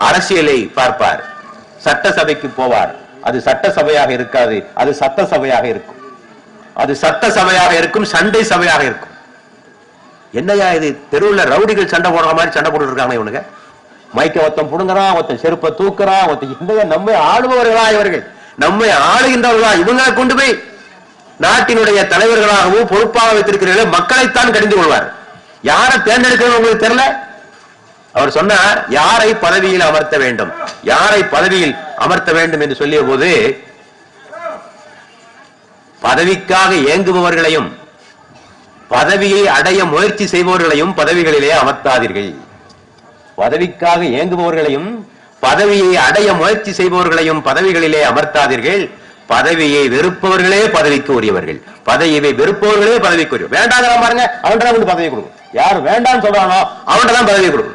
அரசியலை பார்ப்பார், சட்டசபைக்கு போவார். அது சட்டசபையாக இருக்காது, அது சட்டசபையாக இருக்கும். அது சட்டசபையாக இருக்கும், சண்டை சபையாக இருக்கும். என்னையா இது, தெருவில் ரவுடிகள் சண்டை போடுற மாதிரி சண்டை போட்டு இருக்காங்க இவனுங்க. மைக்க ஒருத்தன் புடுங்குறான், ஒருத்தன் செருப்பை தூக்குறான், ஒருத்தன் நம்மை ஆளுபவர்களா, இவர்கள் நம்மை ஆளுகின்றவர்களா? இவங்க கொண்டு போய் நாட்டினுடைய தலைவர்களாகவும் பொறுப்பாக வைத்திருக்கிறீர்கள், மக்களைத்தான் கடிந்து கொள்வார். யாரை தேர்ந்தெடுக்கிறது உங்களுக்கு தெரியல. அவர் சொன்னார், யாரை பதவியில் அமர்த்த வேண்டும், யாரை பதவியில் அமர்த்த வேண்டும் என்று சொல்லிய போது, பதவிக்காக ஏங்குபவர்களையும் பதவியை அடைய முயற்சி செய்பவர்களையும் பதவிகளிலே அமர்த்தாதீர்கள். பதவிக்காக ஏங்குபவர்களையும் பதவியை அடைய முயற்சி செய்பவர்களையும் பதவிகளிலே அமர்த்தாதீர்கள். பதவியை வெறுப்பவர்களே பதவிக்கு உரியவர்கள், பதவியை வெறுப்பவர்களே பதவிக்கு உரியவர். வேண்டாம் பாருங்க, அவன்கிட்ட தான் பதவி கொடுக்கும். யார் வேண்டாம் சொல்றானோ அவன்கிட்ட தான் பதவி கொடுக்கும்.